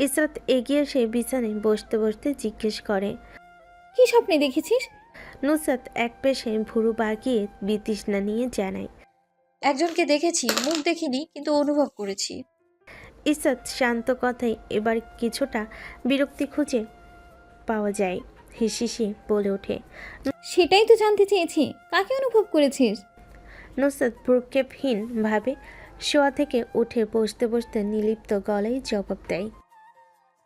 ইসরাত এগিয়ে এসে বিছানায় বসতে বসতে জিজ্ঞেস করে। কি স্বপ্নে দেখেছিস? নুসরাত এক পেশে ভুরু বাগিয়ে বিতৃষ্ণা নিয়ে জানায়। একজনকে দেখেছি, মুখ দেখিনি, কিন্তু অনুভব করেছি। ইসরাত শান্ত কথায় এবার কিছুটা বিরক্তি খুঁজে পাওয়া যায়। হিসিসি বলে ওঠে। সেটাই তো জানতে চেয়েছি, কাকে অনুভব করেছিস? নুসরাত ভ্রুক্ষেপহীন ভাবে শোয়া থেকে উঠে বসতে বসতে নির্লিপ্ত গলায় জবাব দেয়।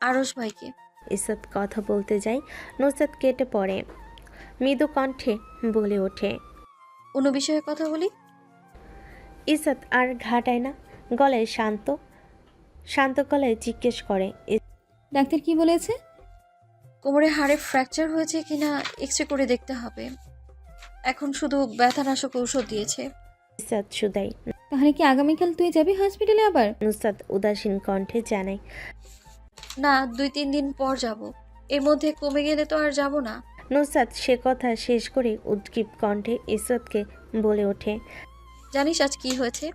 আরশ ভাইকে। ইসরাত কথা বলতে যায়, নুসরাত কেটে পড়ে। মৃদু কণ্ঠে বলে ওঠে। অন্য বিষয়ে কথা বলি। ইসরাত আর ঘাটায় না, গলায় শান্ত শান্ত গলায় জিজ্ঞেস করে। ডাক্তার কি বলেছে? কোমরে হাড়ে ফ্র্যাকচার হয়েছে কিনা এক্সরে করে দেখতে হবে। এখন শুধু ব্যথানাশক ঔষধ দিয়েছে। ইসরাত শুধায়। তাহলে কি আগামীকাল তুই যাবি হসপিটালে আবার? নুসরাত উদাসীন কণ্ঠে জানায়। না, 2-3 দিন পর যাব। এর মধ্যে কমে গেলে তো আর যাব না। নুসরাত সে কথা শেষ করে উদ্গ্রীব কণ্ঠে ইসরাতকে বলে ওঠে। জানিস আজ কি হয়েছে?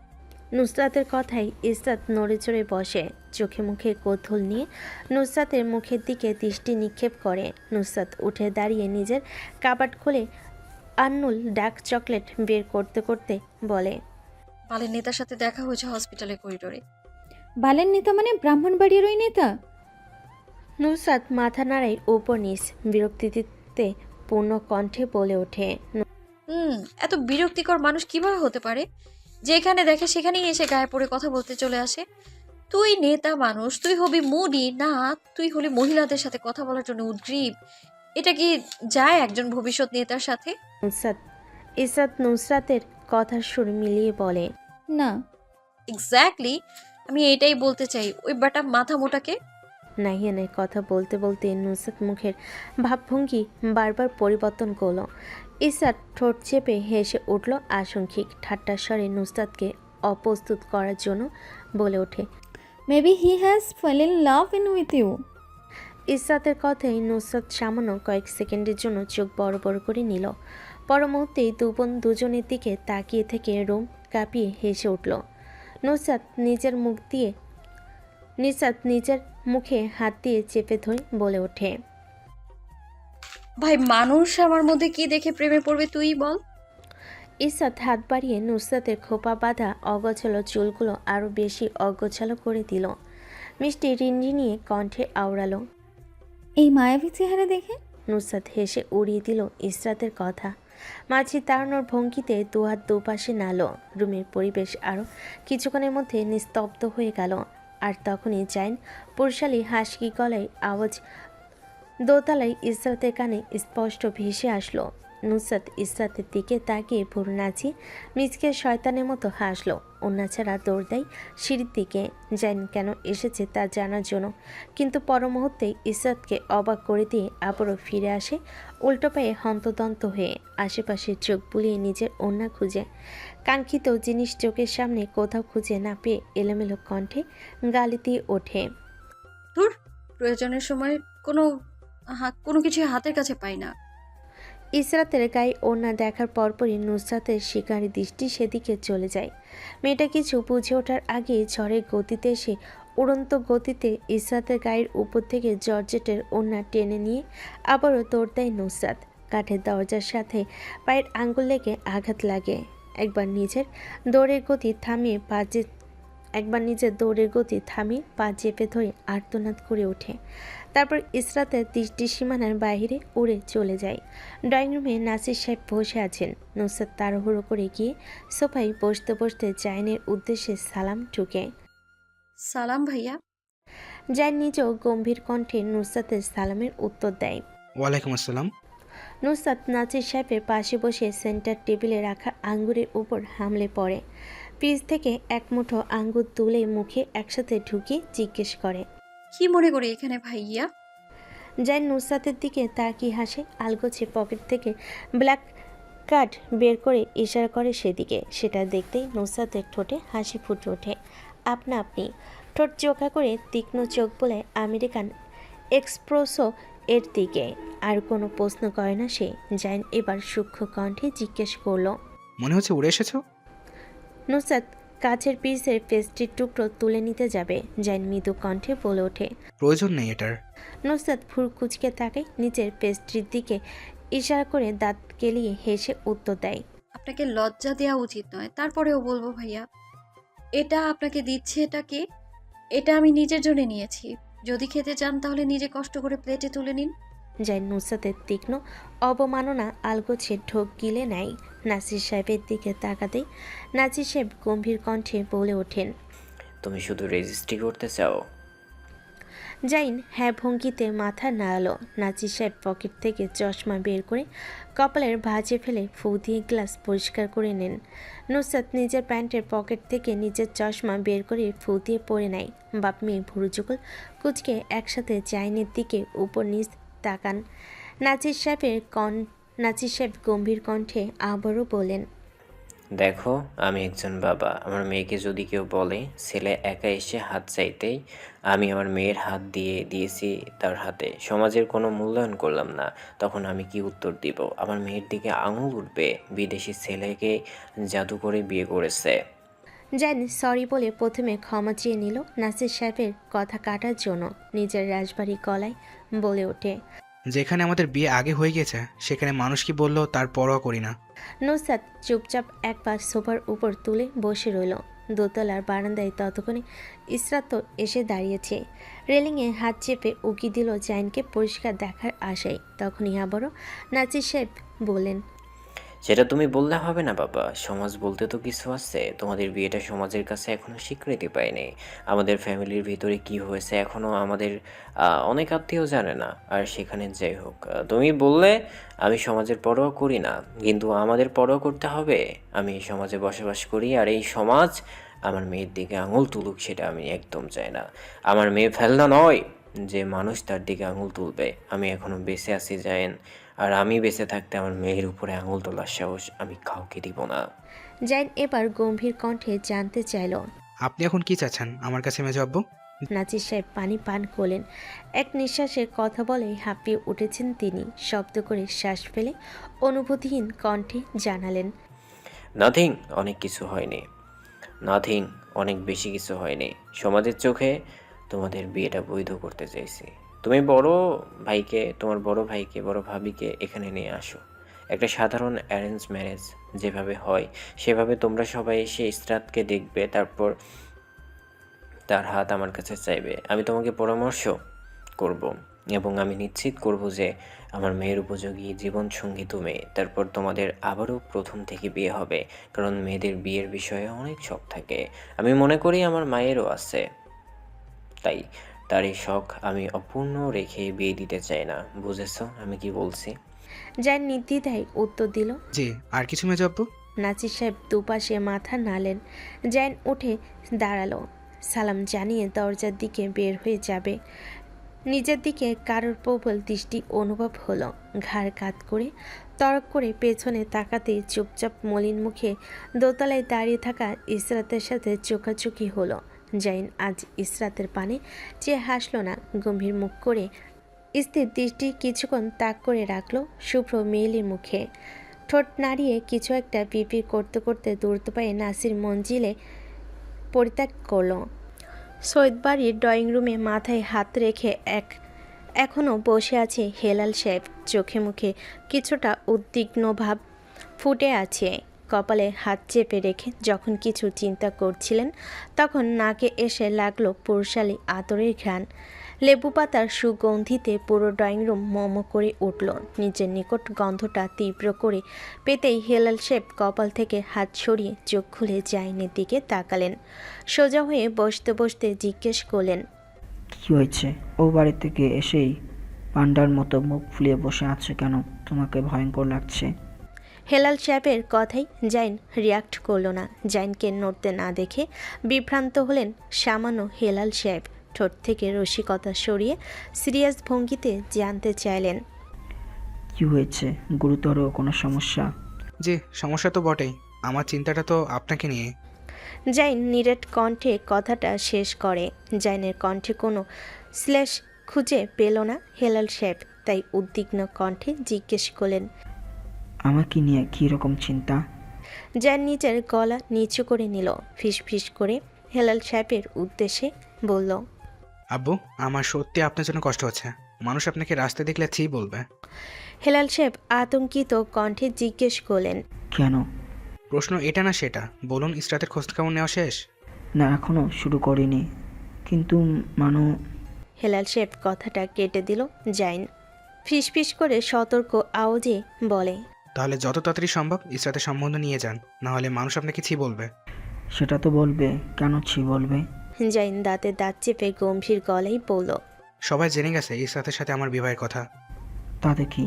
নুসরাতের কথায় ইসরাত নড়ে চড়ে বসে, চোখে মুখে কৌতূহল নিয়ে নুসরাতের মুখের দিকে দৃষ্টি নিক্ষেপ করে। নুসরাত উঠে দাঁড়িয়ে নিজের কাবাট খুলে আন্নুল ডার্ক চকলেট বের করতে করতে বলে। বালের নেতার সাথে দেখা হয়েছে হসপিটালের করিডোরে। বালের নেতা মানে ব্রাহ্মণবাড়ির ওই নেতা? নুসরাত মাথা নাড়ায় উপর নিচ, বিরক্তিতে পূর্ণ কণ্ঠে বলে ওঠে। এত বিরক্তিকর মানুষ কিভাবে হতে পারে? যেখানে দেখে সেখানেই এসে গায়ে পড়ে কথা বলতে চলে আসে। তুই নেতা মানুষ, তুই হবি মুডি না, তুই হলি মহিলাদের সাথে কথা বলার জন্য উদ্গ্রীব। এটা কি যায় একজন ভবিষ্যৎ নেতার সাথে? ইসরাত নুসরাতের কথার সুর মিলিয়ে বলে। না। এক্স্যাক্টলি, আমি এটাই বলতে চাই। ওই বাটা মাথা মোটাকে। নাহিয়ানের কথা বলতে বলতে নুসরাত মুখের ভাবভঙ্গি বারবার পরিবর্তন করল। ইসরাত ঠোঁট চেপে হেসে উঠল আশঙ্কিক ঠাট্টার স্বরে নুসরাতকে অপ্রস্তুত করার জন্য বলে ওঠে। Maybe he has fell in love in with you. ইসরাতের কথায় নুসরাত সামান্য কয়েক সেকেন্ডের জন্য চোখ বড় বড় করে নিল। পর মুহূর্তেই দুজনের দিকে তাকিয়ে থেকে রোম কাঁপিয়ে হেসে উঠল। নুসরাত নিজের মুখে হাত দিয়ে চেপে ধরে বলে ওঠে। ভাই, মানুষ আমার মধ্যে কি দেখে প্রেমে পড়বে তুই বল? ইসরাত হাত বাড়িয়ে নুসরাতের খোপা বাঁধা অগোছালো চুলগুলো আরও বেশি অগোছালো করে দিল। মিষ্টি রিনরিনিয়ে কণ্ঠে আওড়ালো। এই মায়াবী চেহারা দেখে? নুসরাত হেসে উড়িয়ে দিল ইসরাতের কথা। মাঝি তাড়ানোর ভঙ্গিতে দুহাত দুপাশে নাড়ল। রুমের পরিবেশ আরও কিছুক্ষণের মধ্যে নিস্তব্ধ হয়ে গেল। আর তখনই জাইন পুরশালী হাসকি গলায় আওয়াজ দোতলায় ইসরাতের কানে স্পষ্ট ভেসে আসলো। নুসরাত ইসরাতের দিকে তাকিয়ে ভুরু নাচি মিচকে শয়তানের মতো হাসলো। অন্যছাড়া দৌড় দেয় সিঁড়ির দিকে, জাইন কেন এসেছে তা জানার জন্য। কিন্তু পর মুহূর্তেই ইসরাতকে অবাক করে দিয়ে আবারও ফিরে আসে উল্টো পায়ে হন্তদন্ত হয়ে, আশেপাশে চোখ বুলিয়ে নিজের ওড়না খুঁজে। কাঙ্ক্ষিত জিনিস চোখের সামনে কোথাও খুঁজে না পেয়ে এলোমেলো কণ্ঠে গালি দিয়ে ওঠে। ধুর, প্রয়োজনের সময় কোনো কিছু হাতের কাছে পাই না। ইসরাতের গায়ে ওড়না দেখার পরপরই নুসরাতের শিকারী দৃষ্টি সেদিকে চলে যায়। মেয়েটা কিছু বুঝে ওঠার আগে ঝড়ের গতিতে এসে উড়ন্ত গতিতে ইসরাতের গায়ের উপর থেকে জর্জেটের ওড়না টেনে নিয়ে আবারও দৌড় দেয় নুসরাত। কাঠের দরজার সাথে পায়ের আঙ্গুল লেগে আঘাত লাগে। একবার নিজের দৌড়ের গতি থামিয়ে পা চেপে ধরে আর্তনাদ করে ওঠে। তারপর ইসরাতের দৃষ্টি সীমানার বাইরে উড়ে চলে যায়। ড্রয়িং রুমে নাসির সাহেব বসে আছেন। নুসরাত তাড়াহুড়ো করে গিয়ে সোফায় বসতে বসতে জাইনের উদ্দেশ্যে সালাম ঠুকে। সালাম ভাইয়া। জাইন নিজেও গম্ভীর কণ্ঠে নুসরাতের সালামের উত্তর দেয়। ওয়ালাইকুম আসসালাম। নুসরাত নাসির সাহেবের পাশে বসে সেন্টার টেবিলে রাখা আঙ্গুরের উপর হামলে পড়ে। ফ্রিজ থেকে এক মুঠো আঙ্গুর তুলে মুখে একসাথে ঢুকিয়ে জিজ্ঞেস করে। কি মনে করি এখানে ভাইয়া? জাইন নুসরাতের দিকে তাকিয়ে হাসে, আলগোছে পকেট থেকে ব্ল্যাক কার্ড বের করে ইশারা করে সেদিকে। সেটা দেখতেই নুসরাতের ঠোঁটে হাসি ফুটে ওঠে আপনা আপনি। ঠোঁট চোখা করে তীক্ষ্ণ চোখ বলে আমেরিকান এক্সপ্রেসো এর দিকে। আর কোনো প্রশ্ন করে না সে। জাইন এবার সূক্ষ্ম কণ্ঠে জিজ্ঞেস করলো। মনে হচ্ছে উড়ে এসেছো? নুসরাত কাছের পিসের পেস্ট্রির টুকরো তুলে নিতে যাবে। জাইন মৃদু কণ্ঠে বলে ওঠে। প্রয়োজন নেই এটার। নুসরাত ভুর কুচকে তাকায় নিচের পেস্ট্রির দিকে, ইশারা করে দাঁত কেলিয়ে হেসে উত্তর দেয়। আপনাকে লজ্জা দেওয়া উচিত নয়, তারপরেও বলবো ভাইয়া, এটা আপনাকে দিচ্ছে, এটা কে? এটা আমি নিজের জন্য নিয়েছি। যদি খেতে চান তাহলে নিজে কষ্ট করে প্লেটে তুলে নিন। জাইন নুসরাতের তীক্ষ্ণ অবমাননা আলগোছে ঢোক গিলে নেয়। নাসির সাহেবের দিকে তাকাতেই নাসির সাহেব গম্ভীর কণ্ঠে বলে ওঠেন। তুমি শুধু রেজিস্ট্রি করতে চাও? জাইন হ্যাঁ ভঙ্গিতে মাথা নাড়ালো। নাসির সাহেব পকেট থেকে চশমা বের করে কপালের ভাঁজে ফেলে ফু দিয়ে গ্লাস পরিষ্কার করে নেন। নুসরাত নিজের প্যান্টের পকেট থেকে নিজের চশমা বের করে ফু দিয়ে পরে নেয়। বাপ মেয়ে ভুরু যুগল কুচকে একসাথে জাইনের দিকে উপর নিচ তাকান। নাসির সাহেব গম্ভীর কণ্ঠে আবারও বলেন। দেখো, আমি একজন বাবা। আমার মেয়েকে যদি কেউ বলে ছেলে একা এসে হাত চাইতেই আমি আমার মেয়ের হাত দিয়ে দিয়েছি তার হাতে, সমাজের কোনো মূল্যায়ন করলাম না, তখন আমি কি উত্তর দিব? আমার মেয়ের দিকে আঙুল উঠবে বিদেশি ছেলেকে জাদু করে বিয়ে করেছে। জাইন সরি বলে প্রথমে ক্ষমা চেয়ে নিল নাসির সাহেবের কথা কাটার জন্য। নিজের রাজবাড়ি গলায় বলে ওঠে। যেখানে আমাদের বিয়ে আগে হয়ে গেছে সেখানে মানুষ কি বললো তার পরোয়া করি না। নুসরাত চুপচাপ একবার সোফার উপর তুলে বসে রইল। দোতলার বারান্দায় ততক্ষণে ইসরাত এসে দাঁড়িয়েছে। রেলিংয়ে হাত চেপে উকি দিল জাইনকে পরিষ্কার দেখার আশায়। তখনই আবারও নাসির সাহেব বললেন। সেটা তুমি বললে হবে না বাবা, সমাজ বলতে তো কিছু আছে। তোমাদের বিয়েটা সমাজের কাছে এখনো স্বীকৃতি পায়নি। আমাদের ফ্যামিলির ভিতরে কি হয়েছে এখনো আমাদের অনেক আত্মীয় জানে না। আর সেখানে যাই হোক, তুমি বললে আমি সমাজের পরোয়া করি না, কিন্তু আমাদের পরোয়া করতে হবে। আমি এই সমাজে বসবাস করি, আর এই সমাজ আমার মেয়ের দিকে আঙুল তুলুক সেটা আমি একদম চাই না। আমার মেয়ে ফেলনা নয় যে মানুষ তার দিকে আঙুল তুলবে। আমি এখনো বেঁচে আছি জায়েন, আর আমি বেঁচে থাকতে আমার মেয়ের উপরে আঙুল তোলার সাহস আমি কাউকে দিব না। জাইন এবার গম্ভীর কণ্ঠে জানতে চাইল। আপনি এখন কি চাচ্ছেন আমার কাছে মেজো আব্বু? নাসির সাহেব পানি পান করলেন। এক নিঃশ্বাসে কথা বলে হাঁপিয়ে উঠেছেন তিনি। শব্দ করে শ্বাস ফেলে অনুভূতিহীন কণ্ঠে জানালেন। নাথিং, অনেক কিছু হয়নি। নাথিং, অনেক বেশি কিছু হয়নি। সমাজের চোখে তোমাদের বিয়েটা বৈধ করতে চাইছি। তুমি তোমার বড় ভাইকে বড় ভাবিকে এখানে নিয়ে আসো। একটা সাধারণ অ্যারেঞ্জ ম্যারেজ যেভাবে হয় সেভাবে তোমরা সবাই এসে ইসরাতকে দেখবে, তারপর তার হাত আমার কাছে চাইবে। আমি তোমাকে পরামর্শ করব এবং আমি নিশ্চিত করব যে আমার মেয়ের উপযোগী জীবনসঙ্গী তুমি। তারপর তোমাদের আবারও প্রথম থেকে বিয়ে হবে, কারণ মেয়েদের বিয়ের বিষয়ে অনেক শখ থাকে। আমি মনে করি আমার মায়েরও আছে, তাই তার এই শখ আমি অপূর্ণ রেখে বিয়ে দিতে চাই না। বুঝেছো আমি কি বলছি? জাইন নির্দ্বিধায় উত্তর দিল। জি, আর কিছু মেজো আব্বু? নাসির সাহেব দুপাশে মাথা নাড়লেন। জাইন উঠে দাঁড়ালো। সালাম জানিয়ে দরজার দিকে বের হয়ে যাবে। নিজের দিকে কারোর প্রবল দৃষ্টি অনুভব হলো। ঘাড় কাত করে তরক করে পেছনে তাকাতে চুপচাপ মলিন মুখে দোতলায় দাঁড়িয়ে থাকা ইসরাতের সাথে চোখাচোখি হলো। জাইন আজ ইসরাতের পানে চেয়ে হাসল না, গম্ভীর মুখ করে স্থির দৃষ্টি কিছুক্ষণ তাক করে রাখলো শুভ্র মেয়েলির মুখে। ঠোঁট নাড়িয়ে কিছু একটা পিপি করতে করতে দ্রুত পায়ে নাসির মঞ্জিলে পরিত্যাগ করলো। সৈয়দ বাড়ির ড্রয়িং রুমে মাথায় হাত রেখে এখনও বসে আছে হেলাল সাহেব। চোখে মুখে কিছুটা উদ্বিগ্ন ভাব ফুটে আছে। কপালে হাত চেপে রেখে যখন কিছু চিন্তা করছিলেন তখন নাকে এসে লাগলো পুরুষালী আতরের ঘ্রাণ। লেবু পাতার সুগন্ধিতে পুরো ড্রয়িং রুম মোমো করে উঠল। নিজের নিকট গন্ধটা তীব্র করে পেতেই হেলাল সাহেব কপাল থেকে হাত সরিয়ে চোখ খুলে জাইনের দিকে তাকালেন। সোজা হয়ে বসতে বসতে জিজ্ঞেস করলেন। কি হয়েছে? ও বাড়ি থেকে এসেই পান্ডার মতো মুখ ফুলিয়ে বসে আছে কেন? তোমাকে ভয়ঙ্কর লাগছে। হেলাল সাহেবের কথাই জাইন রিয়াক্ট করল না। জাইনকে নড়তে না দেখে বিভ্রান্ত হলেন সামান্য হেলাল সাহেব। ঠোঁট থেকে রসিকতা সরিয়ে সিরিয়াস ভঙ্গিতে জানতে চাইলেন। কি হয়েছে? গুরুতর কোনো সমস্যা? জি, সমস্যা তো বটেই। আমার চিন্তাটা তো আপনাকে নিয়ে। জাইন নিরেট কণ্ঠে কথাটা শেষ করে। জাইনের কণ্ঠে কোনো শ্লেষ খুঁজে পেল না হেলাল সাহেব, তাই উদ্বিগ্ন কণ্ঠে জিজ্ঞেস করলেন। আমাকে নিয়ে কী রকম চিন্তা? জাইন নিজের গলা নিচু করে নিল, ফিস করে হেলাল সাহেবের উদ্দেশ্যে বলল, আব্বু, আমার সত্যি আপনার জন্য কষ্ট হচ্ছে। মানুষ আপনাকে রাস্তায় দেখলে ছি বলবে। হেলাল সাহেব আতঙ্কিত কণ্ঠে জিজ্ঞেস করলেন, কেন? প্রশ্ন এটা না সেটা, বলুন ইসরাতের খোঁজখবর নেওয়া শেষ? না, এখনও শুরু করিনি, কিন্তু মানু হেলাল সাহেব কথাটা কেটে দিল জাইন। ফিস করে সতর্ক আওয়াজে বলে, তাহলে যত তাড়াতাড়ি সম্ভব ইসরাতের সম্বন্ধ নিয়ে যান, না হলে মানুষ আপনাকে ছি বলবে। সেটা তো বলবে, কেন ছি বলবে? জাইন দাঁতে দাঁত চেপে গম্ভীর গলায় বলল, সবাই জেনে গেছে ইসরাতের সাথে আমার বিবাহের কথা। তাতে কি?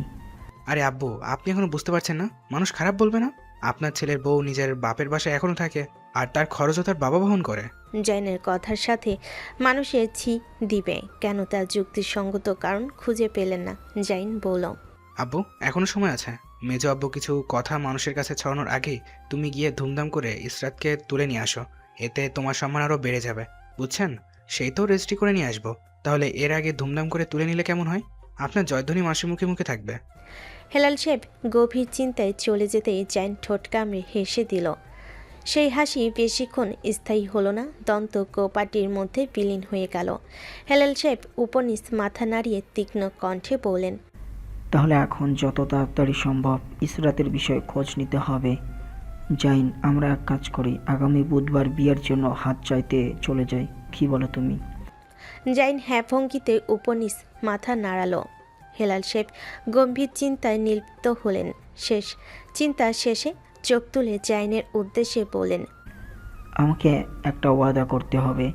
আরে আব্বু, আপনি এখনো বুঝতে পারছেন না? মানুষ খারাপ বলবে না? আপনার ছেলের বউ নিজের বাপের বাসায় এখনো থাকে, আর তার খরচও তার বাবা বহন করে। জাইনের কথার সাথে মানুষের ছি দিবে কেন, তার যুক্তিসঙ্গত কারণ খুঁজে পেলেন না। জাইন বলল, আব্বু, এখনো সময় আছে। মেজো আব্বু কিছু কথা মানুষের কাছে ছড়ানোর আগেই তুমি গিয়ে ধুমধাম করে ইসরাতকে তুলে নিয়ে আসো। এতে তোমার সম্মান আরও বেড়ে যাবে, বুঝছেন? সেই তো রেজিস্ট্রি করে নিয়ে আসবো। তাহলে এর আগে ধুমধাম করে তুলে নিলে কেমন হয়? আপনার জয়ধ্বনি মানুষের মুখে মুখে থাকবে। হেলাল সাহেব গভীর চিন্তায় চলে যেতেই জাইন ঠোঁট কামড়ে হেসে দিল। সেই হাসি বেশিক্ষণ স্থায়ী হলো না, দন্ত কৌপাটির মধ্যে বিলীন হয়ে গেল। হেলাল সাহেব উপনিস মাথা নাড়িয়ে তীক্ষ্ণ কণ্ঠে বললেন, তাহলে এখন যত তাড়াতাড়ি সম্ভব ইসরাতের বিষয়ে খোঁজ নিতে হবে। জাইন, আমরা এক কাজ করি, আগামী বুধবার বিয়ের জন্য হাত চাইতে চলে যাই, কি বলো তুমি? জাইন হ্যাঁ ভঙ্গিতে উপনিস মাথা নাড়ালো। হেলাল সাহেব গম্ভীর চিন্তায় নিলিপ্ত হলেন। চিন্তা শেষে চোখ তুলে জাইনের উদ্দেশ্যে বললেন, আমাকে একটা ওয়াদা করতে হবে।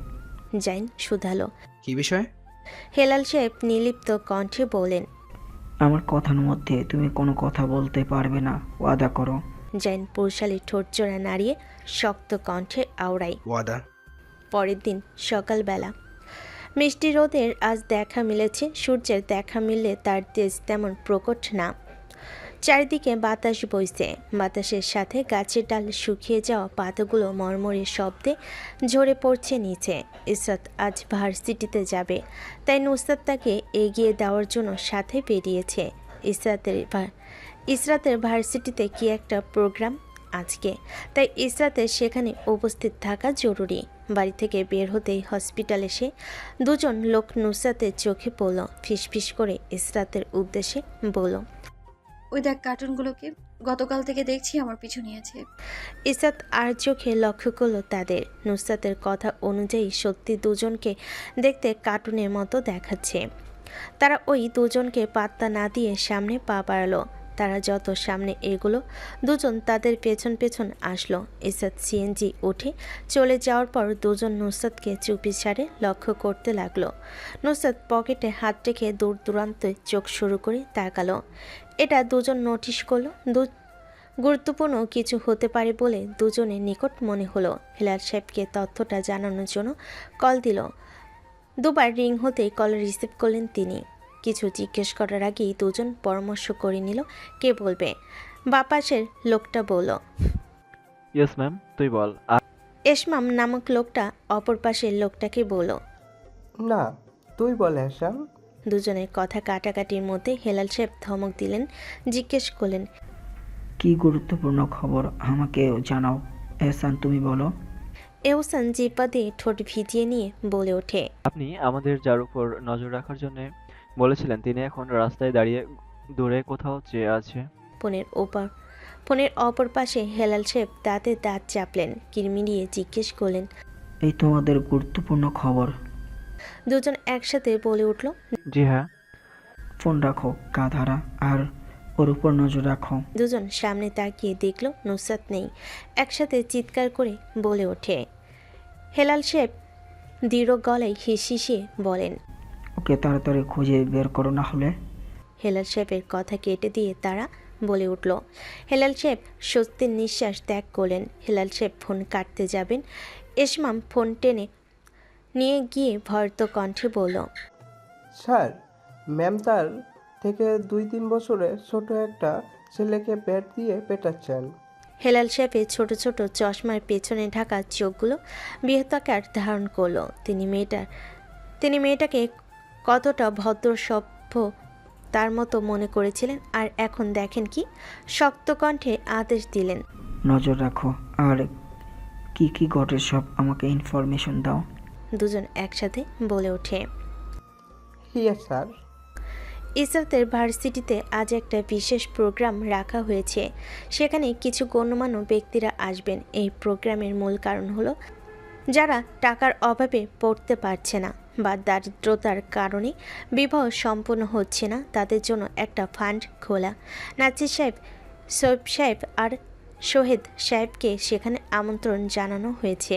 জাইন শুধালো। কি বিষয়? হেলাল সাহেব নিলিপ্ত কণ্ঠে বললেন, আমার কথার মধ্যে তুমি কোনো কথা বলতে পারবে না, ওয়াদা করো। জাইন পুরুষালী ঠোঁটজোড়া নাড়িয়ে শক্ত কণ্ঠে আওড়াই। ওয়াদা। পরের দিন সকালবেলা মিষ্টি রোদের আজ দেখা মিলেছে। সূর্যের দেখা মিললে তার তেজ তেমন প্রকট না। চারিদিকে বাতাস বইছে, বাতাসের সাথে গাছের ডাল শুকিয়ে যাওয়া পাতাগুলো মরমরে শব্দে ঝরে পড়ছে নিচে। ইসরাত আজ ভার্সিটিতে যাবে, তাই নুসরাত তাকে এগিয়ে দেওয়ার জন্য সাথে বেরিয়েছে। ইসরাতের ভার্সিটিতে কি একটা প্রোগ্রাম আজকে, তাই ইসরাতের সেখানে উপস্থিত থাকা জরুরি। বাড়ি থেকে বের হতেই হসপিটাল এসে দুজন লোক নুসরাতের চোখে পড়ল। ফিসফিস করে ইসরাতের উদ্দেশ্যে বলল, ওই দেখ কার্টুনগুলোকে, গতকাল থেকে দেখছি আমার পিছু নিয়েছে। ইসরাত আর চোখে লক্ষ্য করল তাদের। নুসরাতের কথা অনুযায়ী সত্যি দুজনকে দেখতে কার্টুনের মতো দেখাচ্ছে। তারা ওই দুজনকে পাত্তা না দিয়ে সামনে পা বাড়ালো। তারা যত সামনে এগুলো দুজন তাদের পেছন পেছন আসলো। ইসরাত সিএনজি উঠে চলে যাওয়ার পর দুজন নুসরাতকে চুপিসারে লক্ষ্য করতে লাগলো। নুসরাত পকেটে হাত রেখে দূর দূরান্তে চোখ শুরু করে তাকালো। এটা দুজন নোটিশ করলো। গুরুত্বপূর্ণ কিছু হতে পারে বলে দুজনের নিকট মনে হলো। হেলাল সাহেবকে তথ্যটা জানানোর জন্য কল দিল। দুবার রিং হতেই কল রিসিভ করলেন তিনি। কিছু জিজ্ঞেস করার আগেই দুজন পরামর্শ করে নিল কে বলবে। বাপাসের লোকটা বলল, ইয়েস ম্যাম, তুই বল। এসমাম নামক লোকটা অপর পাশের লোকটাকে বলল। না, তুই বল হ্যাসাম। দুজনের কথা কাটাকাটির মধ্যে হেলাল সাহেব ধমক দিলেন, জিজ্ঞেস করলেন, কি গুরুত্বপূর্ণ খবর আমাকে জানাও। এহসান, তুমি বলো। এহসান জিব্বা দিয়ে ঠোঁট ভিজিয়ে নিয়ে বলে ওঠে, আপনি আমাদের যার উপর নজর রাখার জন্য বলেছিলেন তিনি এখন রাস্তায় দাঁড়িয়ে দূরে কোথাও চেয়ে আছে। ফোনের অপর পাশে হেলাল সাহেব দাঁতে দাঁত চাপলেন, কিরমিরিয়ে জিজ্ঞেস করলেন। এই তোমাদের গুরুত্বপূর্ণ খবর। দুজন একসাথে বলে উঠল, জি হ্যাঁ। ফোন রাখো গাধারা, আর ওর উপর নজর রাখো। দুজন সামনে তাকিয়ে দেখল নুসরাত নেই। একসাথে চিৎকার করে বলে ওঠে। হেলাল সাহেব দৃঢ় গলায় হিসিয়ে বলেন, ওকে তাড়াতাড়ি খুঁজে বের করো, না হলে। হেলাল সাহেবের কথা কেটে দিয়ে তারা বলে উঠল। হেলাল সাহেব স্বস্তির নিঃশ্বাস ত্যাগ করলেন। হেলাল সাহেব ফোন কাটতে যাবেন, এসমাম ফোন টেনে নিয়ে গিয়ে ভয়ত কণ্ঠে বলল, স্যার, ম্যাম তার থেকে 2-3 বছরে ছোট একটা ছেলেকে ব্যাট দিয়ে পেটাচ্ছেন। হেলাল সাহেবের ছোট ছোট চশমার পেছনে ঢাকা চোখগুলো বৃহতাকার ধারণ করলো। তিনি মেয়েটাকে কতটা ভদ্র সভ্য তার মতো মনে করেছিলেন, আর এখন দেখেন কি শক্ত কণ্ঠে আদেশ দিলেন, নজর রাখো আর কি কি ঘটে সব আমাকে ইনফরমেশন দাও। দুজন একসাথে বলে ওঠে। Yes sir. ইসরাতের ভার্সিটিতে আজ একটা বিশেষ প্রোগ্রাম রাখা হয়েছে। সেখানে কিছু গণ্যমান্য ব্যক্তিরা আসবেন। এই প্রোগ্রামের মূল কারণ হলো যারা টাকার অভাবে পড়তে পারছে না বা দারিদ্রতার কারণে বিবাহ সম্পন্ন হচ্ছে না, তাদের জন্য একটা ফান্ড খোলা। নাজির সাহেব, সৈয়দ সাহেব আর শহীদ সাহেবকে সেখানে আমন্ত্রণ জানানো হয়েছে।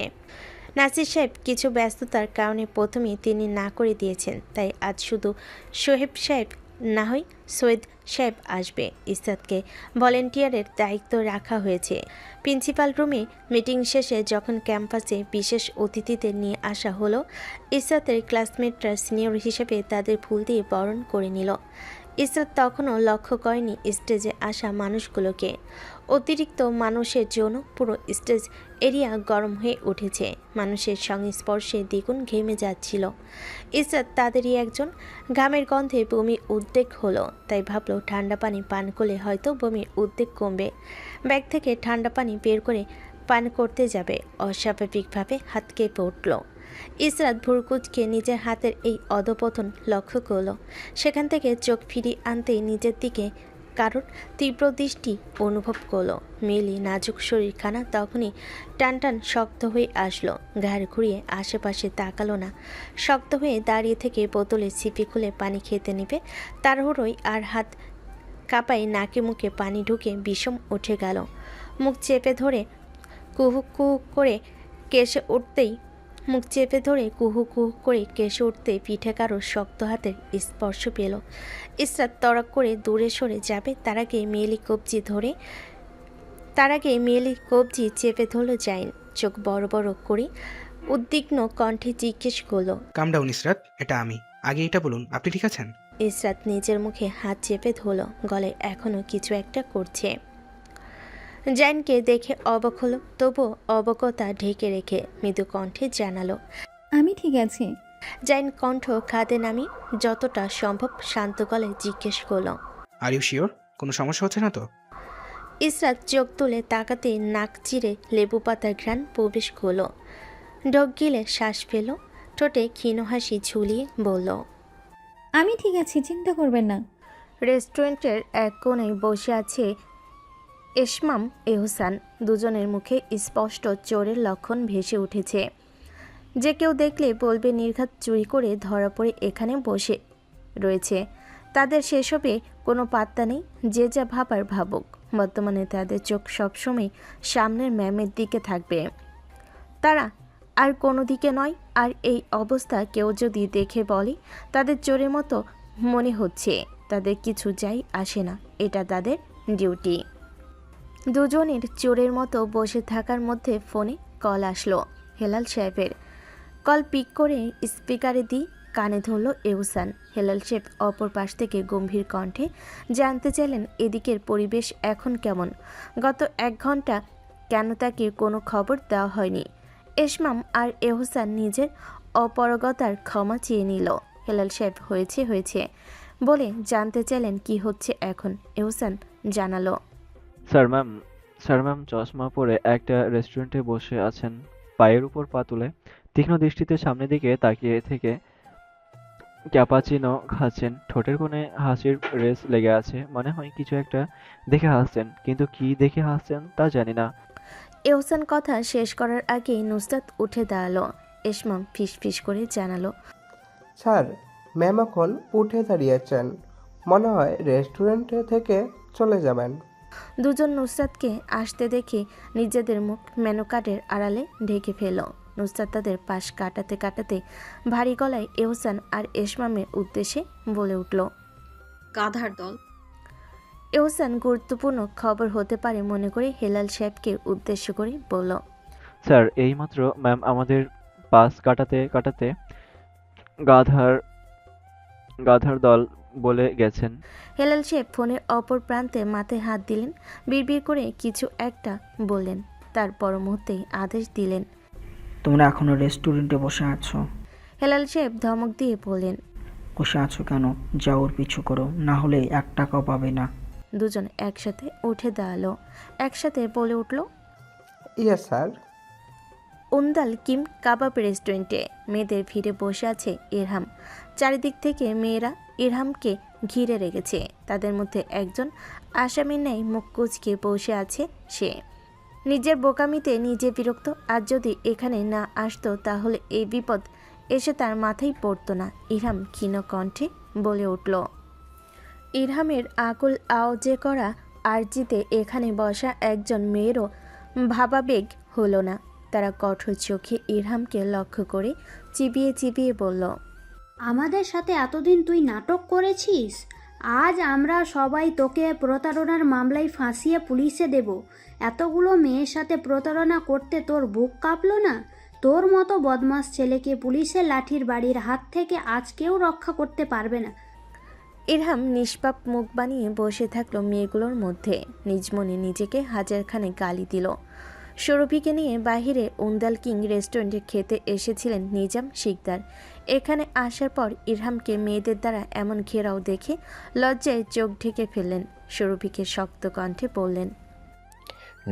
নাজির সাহেব কিছু ব্যস্ততার কারণে প্রথমেই তিনি না করে দিয়েছেন, তাই আজ শুধু সোহেব সাহেব না হয় সৈয়দ সাহেব আসবে। ইসরাতকে ভলেন্টিয়ারের দায়িত্ব রাখা হয়েছে। প্রিন্সিপাল রুমে মিটিং শেষে যখন ক্যাম্পাসে বিশেষ অতিথিদের নিয়ে আসা হলো, ইসরাতের ক্লাসমেটরা সিনিয়র হিসেবে তাদের ফুল দিয়ে বরণ করে নিল। ইসরাত তখনও লক্ষ্য করেনি স্টেজে আসা মানুষগুলোকে। অতিরিক্ত মানুষের জন্য পুরো স্টেজ এরিয়া গরম হয়ে উঠেছে। মানুষের সংস্পর্শে দ্বিগুণ ঘেমে যাচ্ছিল। ইসরাত তাদেরই একজন। ঘামের গন্ধে বমির উদ্বেগ হলো, তাই ভাবলো ঠান্ডা পানি পান করলে হয়তো বমির উদ্বেগ কমবে। ব্যাগ থেকে ঠান্ডা পানি বের করে পান করতে যাবে, অস্বাভাবিকভাবে হাত কেঁপে উঠল। ইসরাত ভুরকুচকে নিজের হাতের এই অধপতন লক্ষ্য করল। সেখান থেকে চোখ ফিরিয়ে আনতেই নিজের দিকে কারোর তীব্র দৃষ্টি অনুভব করল। মেলি নাজুক শরীরখানা তখনই টানটান শক্ত হয়ে আসলো। ঘাড় ঘুরিয়ে আশেপাশে তাকালো না। শক্ত হয়ে দাঁড়িয়ে থেকে বোতলে ছিপি খুলে পানি খেতে নেবে তাড়াহুড়োয় আর হাত কাঁপায় নাকে মুখে পানি ঢুকে বিষম উঠে গেল। মুখ চেপে ধরে কুহু কুহু করে কেসে উঠতেই কুহু করে কেসে উঠতে পিঠে কারো শক্ত হাতের স্পর্শ পেল। ইসরাত তড়াক করে দূরে সরে যাবে, তার আগে মেয়েলি কবজি চেপে ধরল জাইন। চোখ বড় বড় করে উদ্বিগ্ন কণ্ঠে জিজ্ঞেস করল, কাম ডাউন ইসরাত, এটা আমি। আগে এটা বলুন, আপনি ঠিক আছেন? ইসরাত নিজের মুখে হাত চেপে ধরল, গলায় এখনও কিছু একটা করছে। জাইনকে দেখে অবাক হলো, তবুও অবাকতা ঢেকে রেখে মৃদু কণ্ঠে জানালো, আমি ঠিক আছি। জাইন কণ্ঠ খাদে নামি যতটা সম্ভব শান্ত গলায় জিজ্ঞেস করল, আর ইউ শিওর? কোনো সমস্যা হচ্ছে না তো? ইসরাত চোখ তুলে তাকাতে নাক চিরে লেবু পাতার ঘ্রাণ প্রবেশ করল। ঢোক গিলে শ্বাস ফেল, ঠোঁটে ক্ষীণ হাসি ঝুলিয়ে বলল, আমি ঠিক আছি, চিন্তা করবেন না। রেস্টুরেন্টের এক কোণে বসে আছে এসমাম এহসান। দুজনের মুখে স্পষ্ট চোরের লক্ষণ ভেসে উঠেছে। যে কেউ দেখলে বলবে নির্ঘাত চুরি করে ধরা পড়ে এখানে বসে রয়েছে। তাদের সেসবে কোনো পাত্তা নেই, যে যা ভাবার ভাবুক। বর্তমানে তাদের চোখ সবসময় সামনের ম্যামের দিকে থাকবে, তারা আর কোনো দিকে নয়। আর এই অবস্থা কেউ যদি দেখে বলে তাদের চোরের মতো মনে হচ্ছে, তাদের কিছু যাই আসে না, এটা তাদের ডিউটি। দুজনের চোরের মতো বসে থাকার মধ্যে ফোনে কল আসলো হেলাল সাহেবের। কল পিক করে স্পিকারে দিয়ে কানে ধরল এহসান। হেলাল সাহেব অপর পাশ থেকে গম্ভীর কণ্ঠে জানতে চাইলেন এদিকের পরিবেশ এখন কেমন, গত 1 ঘন্টা কেন তাকে কোনো খবর দেওয়া হয়নি। এসমাম আর এহসান নিজের অপারগতার ক্ষমা চেয়ে নিল। হেলাল সাহেব হয়েছে বলে জানতে চাইলেন কি হচ্ছে এখন। এহসান জানালো, স্যার ম্যাম চশমা পরে একটা রেস্টুরেন্টে বসে আছেন, পায়ের উপর পা তুলে তীক্ষ্ণ দৃষ্টিতে সামনের দিকে তাকিয়ে থেকে ক্যাপাচিনো খাচ্ছেন। ঠোঁটের কোণে হাসির রেশ লেগে আছে, মনে হয় কিছু একটা দেখে হাসছেন, কিন্তু কি দেখে হাসছেন তা জানি না। এহসান কথা শেষ করার আগে নুসরাত উঠে দাঁড়ালো। এসমাম ফিসফিস করে জানালো, স্যার, ম্যাম এখন উঠে দাঁড়িয়েছেন, মনে হয় রেস্টুরেন্টে থেকে চলে যাবেন। দুজন নুসরাতকে আসতে দেখে নিজেদের মুখ মেনু কার্ডের আড়ালে ঢেকে ফেল। নুসরাত তাদের পাশ কাটাতে ভারী গলায় এহসান আর এসমামের উদ্দেশ্যে বলে উঠল, গাধার দল। এহসান গুরুত্বপূর্ণ খবর হতে পারে মনে করে হেলাল সাহেবকে উদ্দেশ্য করে বলল, স্যার এইমাত্র ম্যাম আমাদের পাস কাটাতে গাধার দল বলে গেছেন। হেলাল সাহেব ফোনের অপর প্রান্তে মাথায় হাত দিলেন, বিড়বিড় করে কিছু একটা বললেন, তার পর মুহূর্তেই আদেশ দিলেন, তোমরা এখনো রেস্টুরেন্টে বসে আছো? হেলাল সাহেব ধমক দিয়ে বললেন, বসে আছো কেন? যাও ওর পিছু করো, না হলে 1 টাকাও পাবে না। দুজন একসাথে উঠে দাঁড়ালো, একসাথে বলে উঠল, ইয়ে স্যার। উন্দাল কিম কাবাব রেস্টুরেন্টে মেয়েদের ভিড়ে বসে আছে ইরহাম। চারিদিক থেকে মেয়েরা ইরহামকে ঘিরে রেখেছে। তাদের মধ্যে একজন আসামির ন্যায় মুখ কুঁচকে বসে আছে সে। নিজের বোকামিতে নিজে বিরক্ত। আর যদি এখানে না আসতো তাহলে এই বিপদ এসে তার মাথায় পড়তো না। ইরহাম ক্ষীণ কণ্ঠে বলে উঠল। ইরহামের আকুল আওয়াজে করা আরজিতে এখানে বসা একজন মেয়েরও ভাবাবেগ হলো না। তারা কঠোর চোখে ইরহামকে লক্ষ্য করে চিবিয়ে চিবিয়ে বলল, আমাদের সাথে এতদিন তুই নাটক করেছিস, আজ আমরা সবাই তোকে প্রতারণার মামলায় ফাঁসিয়ে পুলিশে দেব। এতগুলো মেয়ের সাথে প্রতারণা করতে তোর বুক কাঁপলো না? তোর মতো বদমাস ছেলেকে পুলিশের লাঠির বাড়ির হাত থেকে আজ কেউ রক্ষা করতে পারবে না। ইরহাম নিষ্পাপ মুখ বানিয়ে বসে থাকলো মেয়েগুলোর মধ্যে। নিজ মনে নিজেকে হাজারখানে গালি দিল। সৌরভীকে নিয়ে বাহিরে উন্দাল কিং রেস্টুরেন্টে খেতে এসেছিলেন নিজাম শিকদার। এখানে আসার পর ইরহামকে মেয়েদের দ্বারা এমন ঘেরাও দেখে লজ্জায় চোখ ঢেকে ফেললেন। সৌরভীকে শক্ত কণ্ঠে বললেন,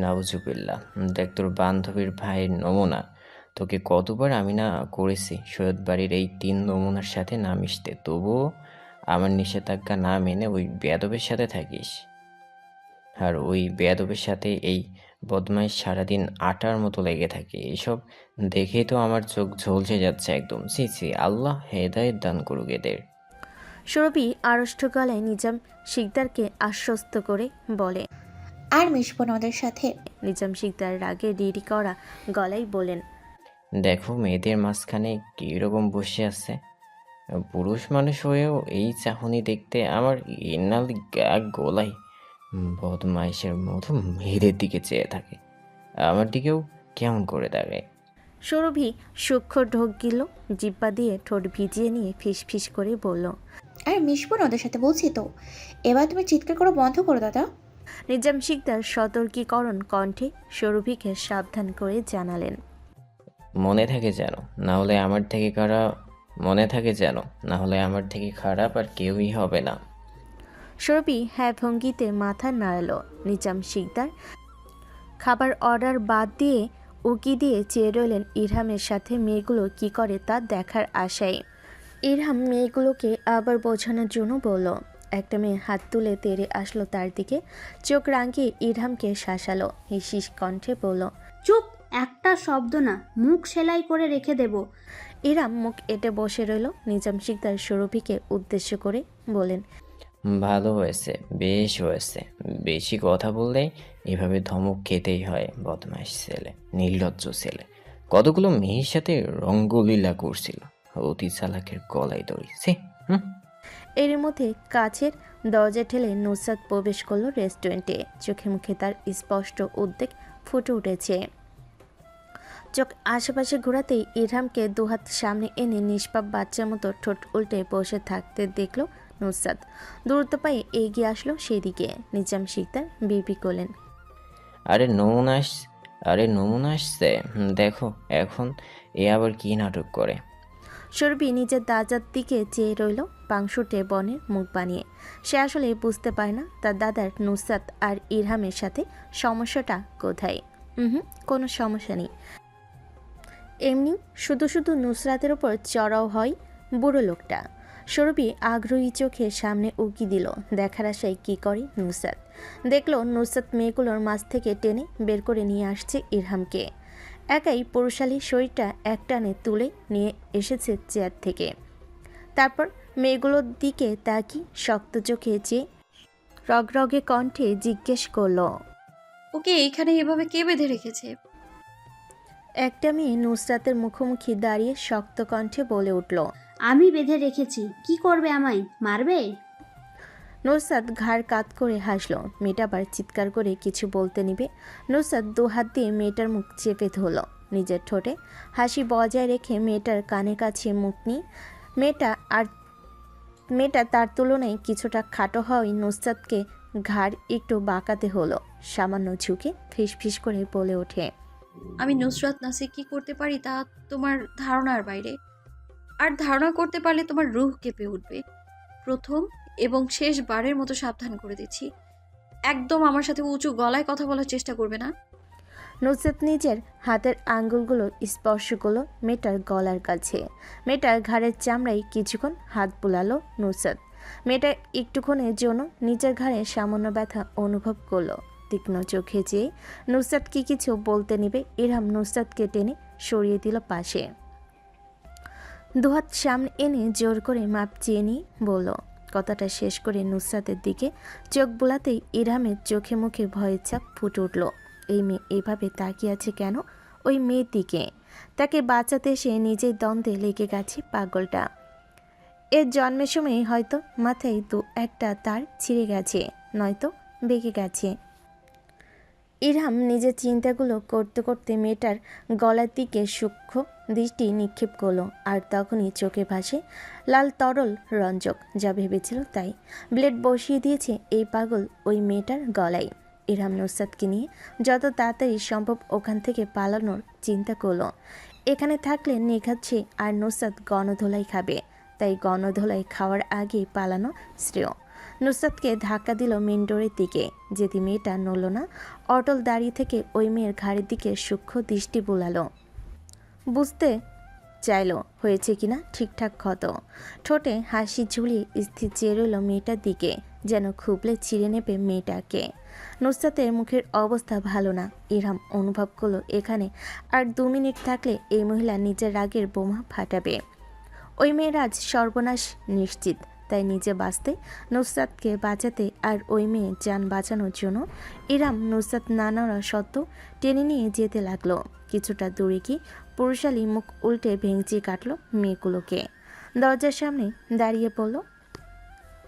নাউজুবিল্লাহ, দেখ তোর বান্ধবীর ভাইয়ের নমুনা। তোকে কতবার আমি না করেছি সৈয়দ বাড়ির এই 3 নমুনার সাথে না মিশতে, তবুও আমার নিষেধাজ্ঞা না মেনে ওই বেয়াদবের সাথে থাকিস। আর ওই বেয়াদবের সাথে এই বদমাইশ সারাদিন আটার মতো লেগে থাকে। এসব দেখেই তো আমার চোখ ঝলসে যাচ্ছে একদম। ছি ছি, আল্লাহ হেদায়েত দান করুক এদের। সৌরভী আড়ষ্ট গলায় নিজাম শিকদারকে আশ্বস্ত করে বলে। আর মিশবো না ওদের সাথে। নিজাম শিকদার রাগে ডিডি করা গলায় বলেন, দেখো মেয়েদের মাঝখানে কীরকম বসে আছে। পুরুষ মানুষ হয়েও এই চাহনি দেখতে আমার ইনাল গা গোলাই বদমাইশের মতো মেয়েদের দিকে চেয়ে থাকে। আমার দিকেও কেমন করে দাঁড়ায়। সৌরভী সূক্ষ্ম ঢোক গিল। জিব্বা দিয়ে ঠোঁট ভিজিয়ে নিয়ে ফিস ফিস করে বলল, আর মিশবো না ওদের সাথে বলছি তো। এবার তুমি চিৎকার করা বন্ধ করো দাদা। নিজাম শিকদার সতর্কীকরণ কণ্ঠে সৌরভীকে সাবধান করে জানালেন, মনে থাকে যেন, না হলে আমার থেকে খারাপ। মনে থাকে যেন, না হলে আমার থেকে খারাপ আর কেউই হবে না। সৌরভী হ্যাঁ ভঙ্গিতে মাথা নাড়াল। নিজাম শিকদার খাবার অর্ডার বাদ দিয়ে উকি দিয়ে চেয়ে রইলেন ইরহামের সাথে মেয়েগুলো কি করে তা দেখার আশায়। ইরহাম মেয়েগুলোকে আবার বোঝানোর জন্য বলল। একটা মেয়ে হাত তুলে তেড়ে আসলো তার দিকে। চোখ রাঙিয়ে ইরহামকে শাসালো। হিসিস কণ্ঠে বলল, চুপ, একটা শব্দ না, মুখ সেলাই করে রেখে দেব। ইরহাম মুখ এঁটে বসে রইল। নিজাম শিকদার সৌরভীকে উদ্দেশ্য করে বলেন, ভালো হয়েছে, বেশ হয়েছে। বেশি কথা বললে এভাবে ধমক খেতেই হয়। বদমাইশ ছেলে, নির্লজ্জ ছেলে, কতগুলো মেয়ের সাথে রঙ্গলীলা করছিল। অতি চালাকের গলায় দড়িয়েছে। এর মধ্যে কাছের দরজা ঠেলে নুসরাত প্রবেশ করলো রেস্টুরেন্টে। চোখে মুখে তার স্পষ্ট উদ্বেগ ফুটে উঠেছে। চোখ আশেপাশে ঘোরাতেই ইরহামকে দুহাত সামনে এনে নিষ্পাপ বাচ্চার মতো ঠোঁট উল্টে বসে থাকতে দেখল নুসরাত। দ্রুত পায়ে এগিয়ে আসলো সেদিকে। নিজাম শিকদার বিড়বিড় করলেন, আরে নমুনা আসছে, দেখো এখন এ আবার কি নাটক করে। সৌরভী নিজের দাদার দিকে চেয়ে রইল পাংশুটে বনের মুখ বানিয়ে। সে আসলে বুঝতে পারে না তার দাদার নুসরাত আর ইরহামের সাথে সমস্যাটা কোথায়। কোনো সমস্যা নেই, এমনি শুধু শুধু নুসরাতের ওপর চড়াও হয় বুড়ো লোকটা। সৌরভী আগ্রহী চোখে সামনে উকি দিল, দেখার আশায় কী করে নুসরাত। দেখলো নুসরাত মেয়েগুলোর মাঝ থেকে টেনে বের করে নিয়ে আসছে ইরহামকে। একাই পুরুষালী শরীরটা একটানে তুলে নিয়ে এসেছে চেয়ার থেকে। তারপর মেয়েগুলোর দিকে তাকি শক্ত চোখে চেয়ে রগরগে কণ্ঠে জিজ্ঞেস করলো, ওকে এখানে এভাবে কে বেঁধে রেখেছে? একটা মেয়ে নুসরাতের মুখোমুখি দাঁড়িয়ে শক্ত কণ্ঠে বলে উঠল, আমি বেঁধে রেখেছি। কি করবে, আমায় মারবে? নুসরাত ঘাড় কাত করে হাসলো। মেয়েটা আবার চিৎকার করে কিছু বলতে নিবে। নুসরাত দুহাত দিয়ে মেয়েটার মুখ চেপে ধরল। নিজের ঠোঁটে হাসি বজায় রেখে মেয়েটার কানে কাছে মুখ নিয়ে মেয়েটা তার তুলনায় কিছুটা খাটো হওয়ায় নুসরাতকে ঘাড় একটু বাঁকাতে হলো। সামান্য ঝুঁকে ফিসফিস করে বলে ওঠে, আমি নুসরাত নাসে কি করতে পারি তা তোমার ধারণার বাইরে। আর ধারণা করতে পারলে তোমার রুহ কেঁপে উঠবে। প্রথম এবং শেষবারের মতো সাবধান করে দিচ্ছি, একদম আমার সাথে উঁচু গলায় কথা বলার চেষ্টা করবে না। নুসরাত নিজের হাতের আঙ্গুলগুলো স্পর্শ করলো মেয়েটার গলার কাছে। মেয়েটার ঘাড়ের চামড়ায় কিছুক্ষণ হাত বুলালো নুসরাত। মেয়েটা একটুক্ষণের জন্য নিজের ঘাড়ে সামান্য ব্যথা অনুভব করলো। তীক্ষ্ণ চোখে চেয়ে নুসরাত কি কিছু বলতে নিবে, ইরহাম নুসরাতকে টেনে সরিয়ে দিল পাশে। দুহাত সামনে এনে জোর করে মাপ চেয়ে নিয়ে বলল। কথাটা শেষ করে নুসরাতের দিকে চোখ বোলাতেই ইরহামের চোখে মুখে ভয়ের ছাপ ফুটে উঠল। এই মেয়ে এভাবে তাকিয়ে আছে কেন ওই মেয়ের দিকে? তাকে বাঁচাতে এসে নিজেই দ্বন্দ্বে লেগে গেছে পাগলটা। এর জন্মের সময় হয়তো মাথায় দু একটা তার ছিঁড়ে গেছে, নয়তো বেঁকে গেছে। ইরহাম নিজের চিন্তাগুলো করতে করতে মেয়েটার গলার দিকে সূক্ষ্ম দৃষ্টি নিক্ষেপ করলো। আর তখনই চোখে ভাসে লাল তরল রঞ্জক। যা ভেবেছিল তাই, ব্লেড বসিয়ে দিয়েছে এই পাগল ওই মেয়েটার গলায়। ইরহাম নুসরাতকে নিয়ে যত তাড়াতাড়ি সম্ভব ওখান থেকে পালানোর চিন্তা করলো। এখানে থাকলে নিঘাচ্ছে আর নুসরাত গণধোলাই খাবে, তাই গণধোলাই খাওয়ার আগে পালানো শ্রেয়। নুসরাতকে ধাক্কা দিল মেন ডোরের দিকে, যেদি মেয়েটা নড়ল না। অটল দাঁড়িয়ে থেকে ওই মেয়ের ঘাড়ের দিকে সূক্ষ্ম দৃষ্টি বোলালো। বুঝতে চাইলো হয়েছে কিনা ঠিকঠাক ক্ষত। ঠোঁটে হাসি ঝুলিয়ে স্থির চেয়ে রইল মেয়েটার দিকে, যেন খুবলে ছিঁড়ে নেবে মেয়েটাকে। নুসরাতের মুখের অবস্থা ভালো না। ইরহাম অনুভব করলো এখানে আর 2 মিনিট থাকলে এই মহিলা নিজের রাগের বোমা ফাটাবে। ওই মেয়ের আজ সর্বনাশ নিশ্চিত, তাই নিজে বাঁচতে, নুসরাতকে বাঁচাতে আর ওই মেয়ে যান বাঁচানোর জন্য ইরহাম নুসরাত নানারা সত্ত্বেও টেনে নিয়ে যেতে লাগলো। কিছুটা দূরে কি পুরুষালী মুখ উল্টে ভেঙচি কাটলো মেয়েগুলোকে। দরজার সামনে দাঁড়িয়ে পড়ল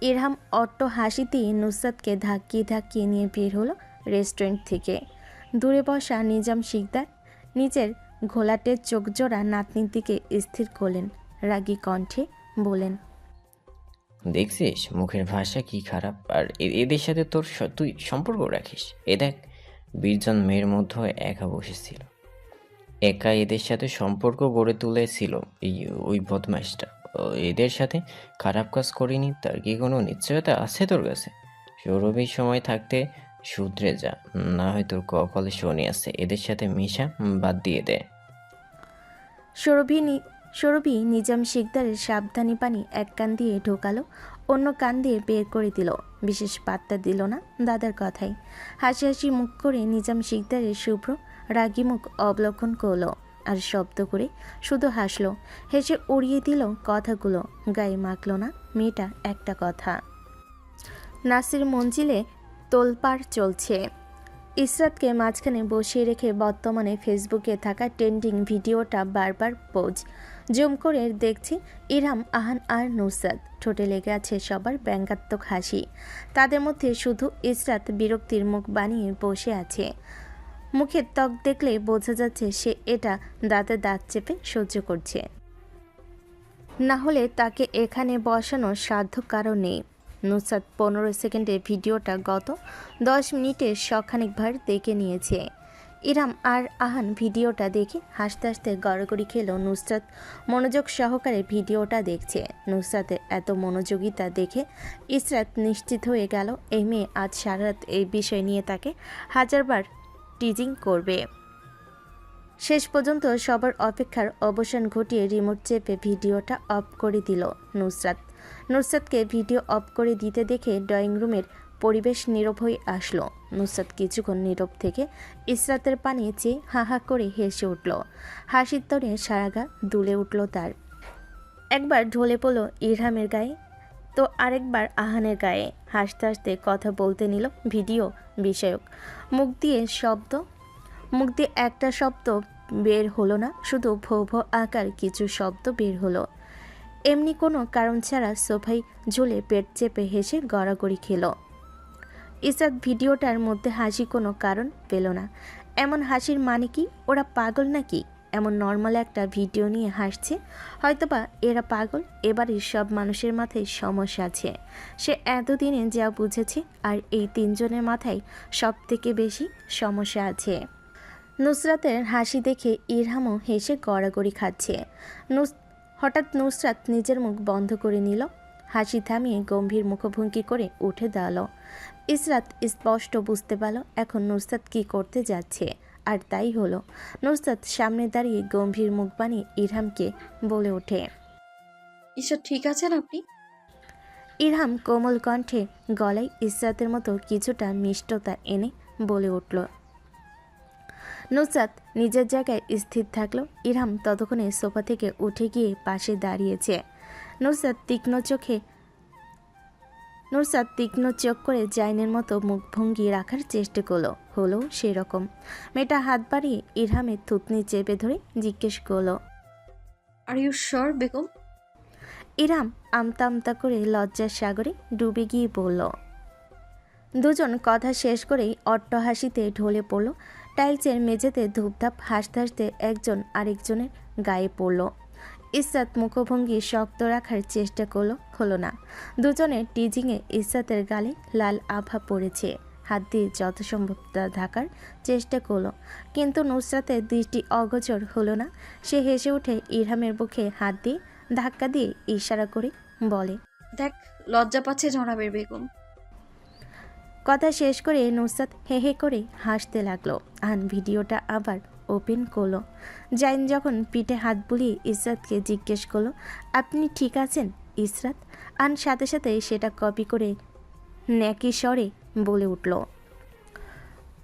ইরহাম। অট্ট হাসিতেই নুসরাতকে ধাক্কিয়ে ধাক্কিয়ে নিয়ে বের হলো রেস্টুরেন্ট থেকে। দূরে বসা নিজাম শিকদার নিজের ঘোলাটে চোখজোড়া নাতনির দিকে স্থির করলেন। রাগী কণ্ঠে বলেন, দেখছিস মুখের ভাষা কি খারাপ, আর এদের সাথে তুই সম্পর্ক রাখিস। এ দেখ, 20 জন মেয়ের মধ্যে একা বসেছিল, একা এদের সাথে সম্পর্ক গড়ে তুলেছিল ওই বদমাইশটা। এদের সাথে খারাপ কাজ করিনি, তার কি কোনো নিশ্চয়তা আছে তোর কাছে? সৌরভীর সময় থাকতে শুধরে যা, না হয় তোর কপালে শনি আছে। এদের সাথে মিশা বাদ দিয়ে দে। সৌরভী নিজাম শিকদারের সাবধানী পানি এক কান দিয়ে ঢোকালো, অন্য কান দিয়ে বের করে দিল। বিশেষ পাত্তা দিল না দাদার কথায়। হাসি হাসি মুখ করে নিজাম শিকদারের শুভ্র রাগী মুখ অবলোকন করলো আর শব্দ করে শুধু হাসলো। হেসে উড়িয়ে দিল কথাগুলো, গায়ে মাখল না মেয়েটা একটা কথা। নাসির মঞ্জিলে তোলপাড় চলছে। ইসরাতকে মাঝখানে বসিয়ে রেখে বর্তমানে ফেসবুকে থাকা ট্রেন্ডিং ভিডিওটা বারবার পোজ জুম করে দেখছে ইরহাম, আহান আর নুসরাত। ঠোঁটে লেগে আছে সবার ব্যঙ্গাত্মক হাসি। তাদের মধ্যে শুধু ইসরাত বিরক্তির মুখ বানিয়ে বসে আছে। মুখের ত্বক দেখলে বোঝা যাচ্ছে সে এটা দাঁতে দাঁত চেপে সহ্য করছে, না হলে তাকে এখানে বসানোর সাধ্য কারণ নেই। নুসরাত 15 সেকেন্ডে ভিডিওটা গত 10 মিনিটে শখানেকবার দেখে নিয়েছে। ইরহাম আর আহান ভিডিওটা দেখে হাসতে হাসতে গড়গড়ি খেলো। নুসরাত মনোযোগ সহকারে ভিডিওটা দেখছে। নুসরাতের এত মনোযোগিতা দেখে ইসরাত নিশ্চিত হয়ে গেল এই মেয়ে আজ সারা রাত এই বিষয় নিয়ে তাকে হাজারবার টিজিং করবে। শেষ পর্যন্ত সবার অপেক্ষার অবসান ঘটিয়ে রিমোট চেপে ভিডিওটা অফ করে দিল নুসরাতকে ভিডিও অফ করে দিতে দেখে ড্রয়িং রুমের পরিবেশ নীরব হয়ে আসলো। নুসরাত কিছুক্ষণ নীরব থেকে ইসরাতের পানে চেয়ে হা হা করে হেসে উঠল। হাসির তরে সারা গা দুলে উঠল তার। একবার ঢলে পড়ল ইরহামের গায়ে, তো আরেকবার আহানের গায়ে। হাসতে হাসতে কথা বলতে নিল ভিডিও বিষয়ক। মুখ দিয়ে একটা শব্দ বের হলো না, শুধু ভো ভো আকার কিছু শব্দ বের হলো। এমনি কোনো কারণ ছাড়া সোফায় ঝুলে পেট চেপে হেসে গড়াগড়ি খেল। ইসরাত ভিডিওটার মধ্যে হাসি কোনো কারণ পেল না। এমন হাসির মানে কি? ওরা পাগল নাকি? এমন নর্মাল একটা ভিডিও নিয়ে হাসছে। হয়তোবা এরা পাগল। এবারে সব মানুষের মাথায় সমস্যা আছে, সে এতদিনে যা বুঝেছে। আর এই 3 জনের মাথায় সব থেকে বেশি সমস্যা আছে। নুসরাতের হাসি দেখে ইরহামও হেসে গড়াগড়ি খাচ্ছে। হঠাৎ নুসরাত নিজের মুখ বন্ধ করে নিল। হাসি থামিয়ে গম্ভীর মুখভঙ্গি করে উঠে দাঁড়ালো। ইসরাত স্পষ্ট বুঝতে পারল এখন নুসরাত কী করতে যাচ্ছে আর তাই হলো। নুসরাত সামনে দাঁড়িয়ে গম্ভীর মুখ বানিয়ে ইরহামকে বলে ওঠে। ঈশ্বর ঠিক আছেন আপনি? ইরহাম কোমল কণ্ঠে গলায় ইসরাতের মতো কিছুটা মিষ্টতা এনে বলে উঠল। নুসরাত নিজের জায়গায় স্থির থাকলো। ইরহাম ততক্ষণে সোফা থেকে উঠে গিয়ে পাশে দাঁড়িয়েছে। নুসরাত তীক্ষ্ণ চোখ করে জাইনের মতো মুখভঙ্গি রাখার চেষ্টা করলো, হলো সেরকম। মেয়েটা হাত বাড়িয়ে ইরহামের থুতনি চেপে ধরে জিজ্ঞেস করলো, are you sure Begum? Irham আমতা আমতা করে লজ্জার সাগরে ডুবে গিয়ে বলল। দুজন কথা শেষ করেই অট্টহাসিতে ঢলে পড়ল। টাইলসের মেঝেতে ধূপধাপ হাসতে হাসতে একজন আরেকজনের গায়ে পড়ল। ইসরাত মুখভঙ্গি শক্ত রাখার চেষ্টা করলো, হলো না। দুজনের টিজিংয়ে ইসরাতের গালে লাল আভা পড়েছে। হাত দিয়ে যত সম্ভব তা ঢাকার চেষ্টা করলো, কিন্তু নুসরাতের দৃষ্টি অগোচর হলো না। সে হেসে উঠে ইরহামের বুকে হাত দিয়ে ধাক্কা দিয়ে ইশারা করে বলে, দেখ লজ্জা পাচ্ছে জনাবের বেগম। কথা শেষ করে নুসরাত হে হে করে হাসতে লাগলো। আন ভিডিওটা আবার ওপেন করলো। জাইন যখন পিঠে হাত বুলিয়ে ইসরাতকে জিজ্ঞেস করলো, আপনি ঠিক আছেন ইসরাত? আন সাথে সাথে সেটা কপি করে ন্যাকি স্বরে বলে উঠল।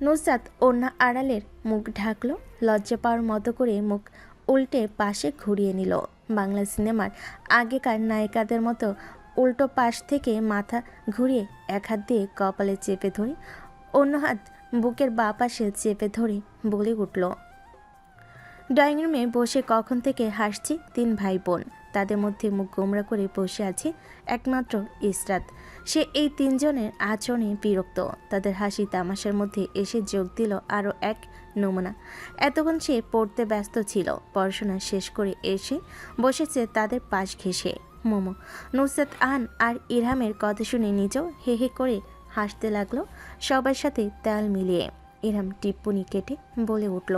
নুসরাত ওড়না আড়ালের মুখ ঢাকলো, লজ্জা পাওয়ার মতো করে মুখ উল্টে পাশে ঘুরিয়ে নিল। বাংলা সিনেমার আগেকার নায়িকাদের মতো উল্টো পাশ থেকে মাথা ঘুরিয়ে এক হাত দিয়ে কপালে চেপে ধরে অন্য হাত বুকের বাঁ পাশে চেপে ধরে বলে উঠল। ড্রয়িং রুমে বসে কখন থেকে হাসছে 3 ভাই বোন। তাদের মধ্যে মুখ গোমরা করে বসে আছে একমাত্র ইসরাত। সে এই 3 জনের আচরণে বিরক্ত। তাদের হাসি তামাশার মধ্যে এসে যোগ দিল আরও এক নমুনা। এতক্ষণ সে পড়তে ব্যস্ত ছিল, পড়াশোনা শেষ করে এসে বসেছে তাদের পাশ ঘেঁষে। মোমো নুসরাত আন আর ইরহামের কথা শুনে নিজেও হে হে করে হাসতে লাগলো, সবার সাথে তাল মিলিয়ে। ইরহাম টিপ্পনি কেটে বলে উঠল,